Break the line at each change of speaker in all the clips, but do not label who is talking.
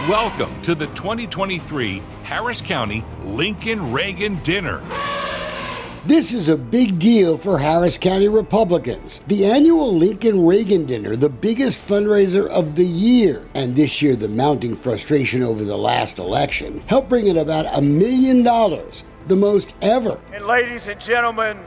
Welcome to the 2023 Harris County Lincoln-Reagan Dinner.
This is a big deal for Harris County Republicans. The annual Lincoln-Reagan Dinner, the biggest fundraiser of the year. And this year, the mounting frustration over the last election helped bring in about $1 million, the most ever.
And ladies and gentlemen,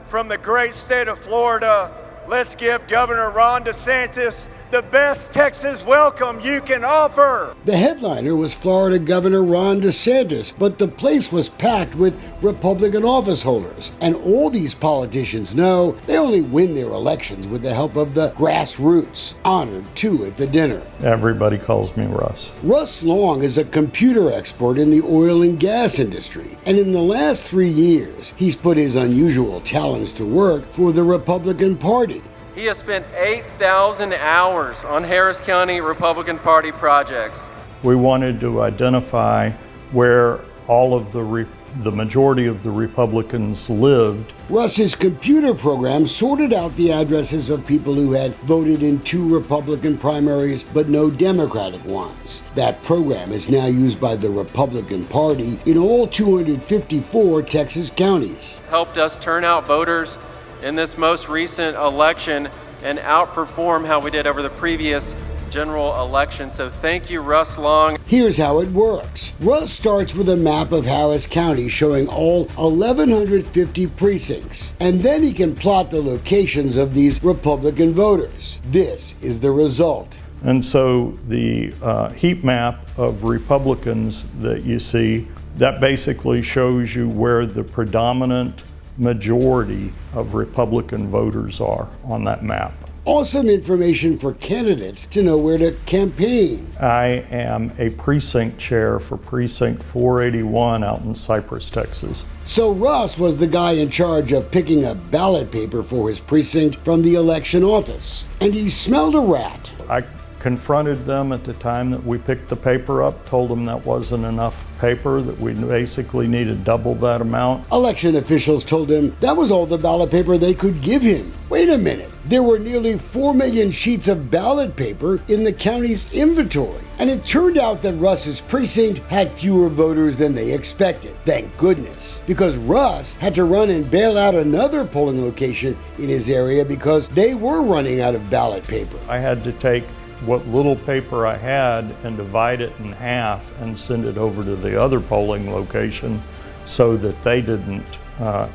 from the great state of Florida, let's give Governor Ron DeSantis the best Texas welcome you can offer.
The headliner was Florida Governor Ron DeSantis, but the place was packed with Republican office holders. And all these politicians know they only win their elections with the help of the grassroots, honored too at the dinner.
Everybody calls me Russ.
Russ Long is a computer expert in the oil and gas industry. And in the last 3 years, he's put his unusual talents to work for the Republican Party.
He has spent 8,000 hours on Harris County Republican Party projects.
We wanted to identify where all of the majority of the Republicans lived.
Russ's computer program sorted out the addresses of people who had voted in 2 Republican primaries but no Democratic ones. That program is now used by the Republican Party in all 254 Texas counties.
Helped us turn out voters in this most recent election and outperform how we did over the previous general election. So thank you, Russ Long.
Here's how it works. Russ starts with a map of Harris County showing all 1,150 precincts, and then he can plot the locations of these Republican voters. This is the result.
And so the heat map of Republicans that you see, that basically shows you where the predominant majority of Republican voters are on that map.
Awesome information for candidates to know where to campaign.
I am a precinct chair for Precinct 481 out in Cypress, Texas.
So Russ was the guy in charge of picking a ballot paper for his precinct from the election office. And he smelled a rat.
I confronted them at the time that we picked the paper up, told them that wasn't enough paper, that we basically needed double that amount.
Election officials told him that was all the ballot paper they could give him. Wait a minute, there were nearly 4 million sheets of ballot paper in the county's inventory. And it turned out that Russ's precinct had fewer voters than they expected. Thank goodness, because Russ had to run and bail out another polling location in his area because they were running out of ballot paper.
I had to take what little paper I had and divide it in half and send it over to the other polling location so that they didn't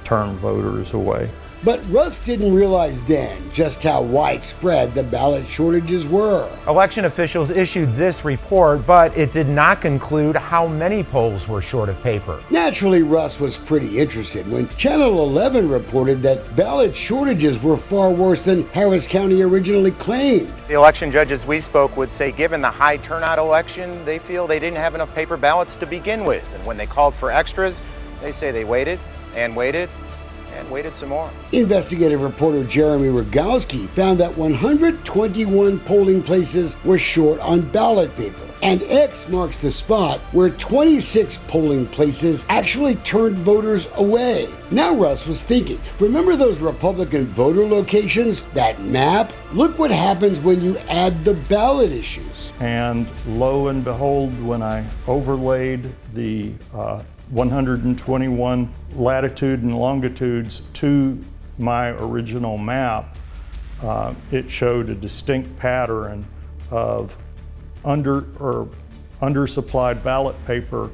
turn voters away.
But Russ didn't realize then just how widespread the ballot shortages were.
Election officials issued this report, but it did not conclude how many polls were short of paper.
Naturally, Russ was pretty interested when Channel 11 reported that ballot shortages were far worse than Harris County originally claimed.
The election judges we spoke would say given the high turnout election, they feel they didn't have enough paper ballots to begin with. And when they called for extras, they say they waited and waited and waited some more.
Investigative reporter Jeremy Rogowski found that 121 polling places were short on ballot paper. And X marks the spot where 26 polling places actually turned voters away. Now Russ was thinking, remember those Republican voter locations? That map? Look what happens when you add the ballot issues.
And lo and behold, when I overlaid the 121 latitude and longitudes to my original map, it showed a distinct pattern of undersupplied ballot paper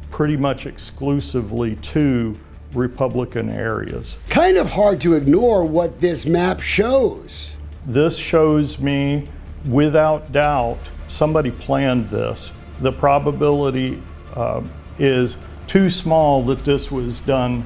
pretty much exclusively to Republican areas.
Kind of hard to ignore what this map shows.
This shows me, without doubt, somebody planned this. The probability is too small that this was done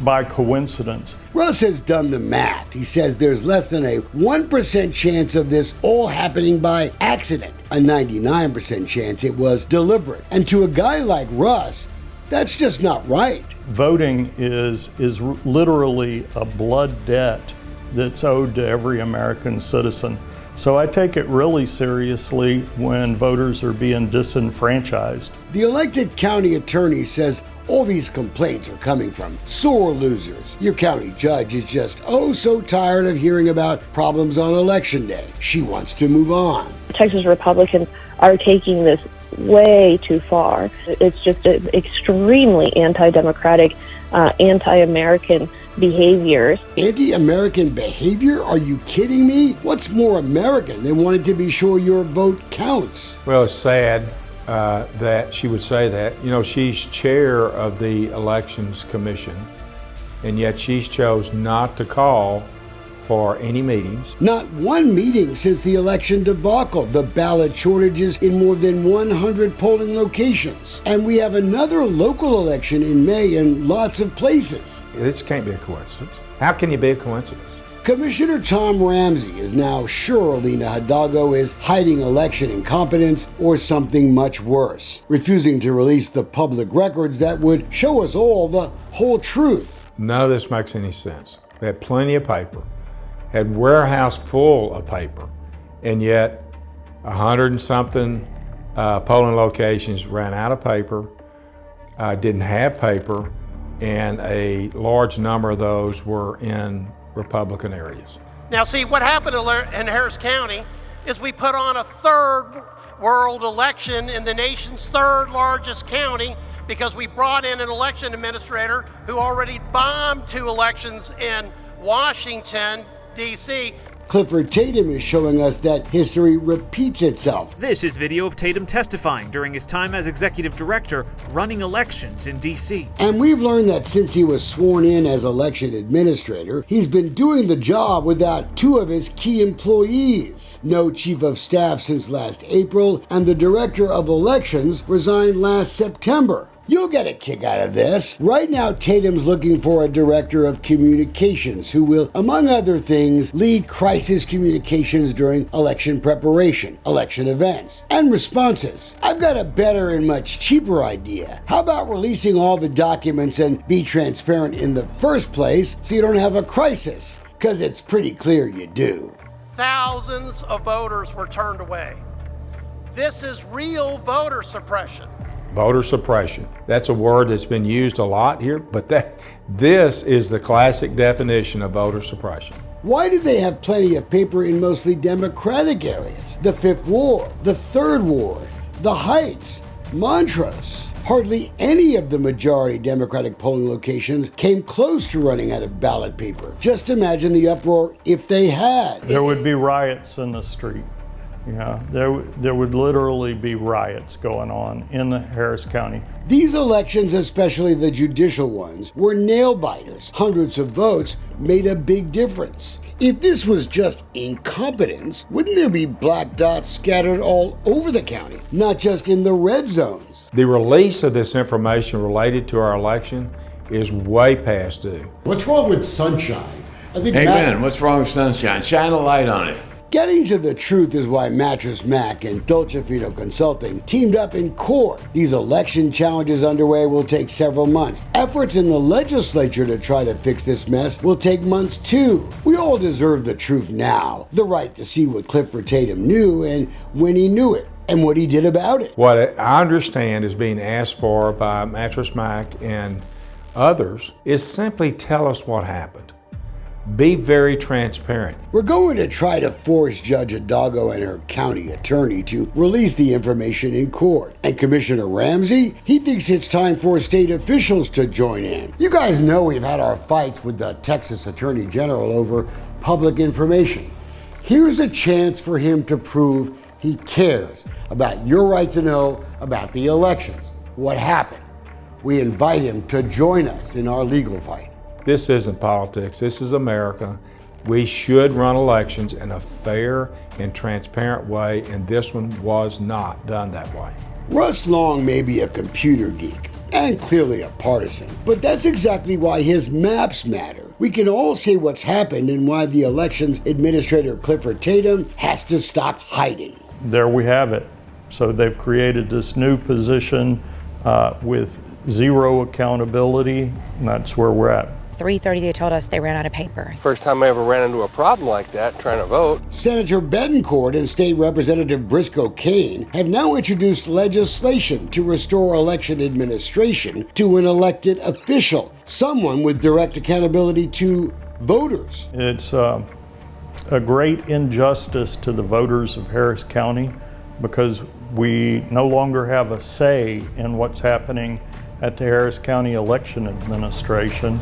by coincidence.
Russ has done the math. He says there's less than a 1% chance of this all happening by accident, a 99% chance it was deliberate. And to a guy like Russ, that's just not right.
Voting is literally a blood debt that's owed to every American citizen. So I take it really seriously when voters are being disenfranchised.
The elected county attorney says all these complaints are coming from sore losers. Your county judge is just so tired of hearing about problems on election day. She wants to move on.
Texas Republicans are taking this way too far. It's just extremely anti-democratic, anti-American behaviors.
Anti-American behavior? Are you kidding me? What's more American than wanting to be sure your vote counts?
Well, it's sad that she would say that. You know, she's chair of the Elections Commission, and yet she's chose not to call for any meetings.
Not one meeting since the election debacle, the ballot shortages in more than 100 polling locations. And we have another local election in May in lots of places.
This can't be a coincidence. How can you be a coincidence?
Commissioner Tom Ramsey is now sure Alina Hidalgo is hiding election incompetence or something much worse, refusing to release the public records that would show us all the whole truth.
None of this makes any sense. They had plenty of paper, had warehouse full of paper, and yet 100 and something polling locations ran out of paper, didn't have paper, and a large number of those were in Republican areas.
Now see, what happened in Harris County is we put on a third world election in the nation's third largest county because we brought in an election administrator who already bombed 2 elections in Washington, D.C.
Clifford Tatum is showing us that history repeats itself.
This is video of Tatum testifying during his time as executive director running elections in D.C.
And we've learned that since he was sworn in as election administrator, he's been doing the job without 2 of his key employees. No chief of staff since last April, and the director of elections resigned last September. You'll get a kick out of this. Right now, Tatum's looking for a director of communications who will, among other things, lead crisis communications during election preparation, election events, and responses. I've got a better and much cheaper idea. How about releasing all the documents and be transparent in the first place so you don't have a crisis? Because it's pretty clear you do.
Thousands of voters were turned away. This is real voter suppression.
Voter suppression. That's a word that's been used a lot here, but this is the classic definition of voter suppression.
Why did they have plenty of paper in mostly Democratic areas? The 5th Ward, the 3rd Ward, the Heights, Montrose. Hardly any of the majority Democratic polling locations came close to running out of ballot paper. Just imagine the uproar if they had.
There would be riots in the street. Yeah, there would literally be riots going on in the Harris County.
These elections, especially the judicial ones, were nail-biters. Hundreds of votes made a big difference. If this was just incompetence, wouldn't there be black dots scattered all over the county, not just in the red zones?
The release of this information related to our election is way past due.
What's wrong with sunshine?
Amen. What's wrong with sunshine? Shine a light on it.
Getting to the truth is why Mattress Mac and Dolce Vita Consulting teamed up in court. These election challenges underway will take several months. Efforts in the legislature to try to fix this mess will take months too. We all deserve the truth now. The right to see what Clifford Tatum knew and when he knew it, and what he did about it.
What I understand is being asked for by Mattress Mac and others is simply tell us what happened. Be very transparent.
We're going to try to force Judge Hidalgo and her county attorney to release the information in court. And Commissioner Ramsey, he thinks it's time for state officials to join in. You guys know we've had our fights with the Texas Attorney General over public information. Here's a chance for him to prove he cares about your right to know about the elections. What happened? We invite him to join us in our legal fight.
This isn't politics, this is America. We should run elections in a fair and transparent way, and this one was not done that way.
Russ Long may be a computer geek and clearly a partisan, but that's exactly why his maps matter. We can all see what's happened and why the elections administrator Clifford Tatum has to stop hiding.
There we have it. So they've created this new position with zero accountability, and that's where we're at.
3:30 they told us they ran out of paper.
First time I ever ran into a problem like that trying to vote.
Senator Betancourt and State Representative Briscoe Cain have now introduced legislation to restore election administration to an elected official, someone with direct accountability to voters.
It's a great injustice to the voters of Harris County because we no longer have a say in what's happening at the Harris County Election Administration.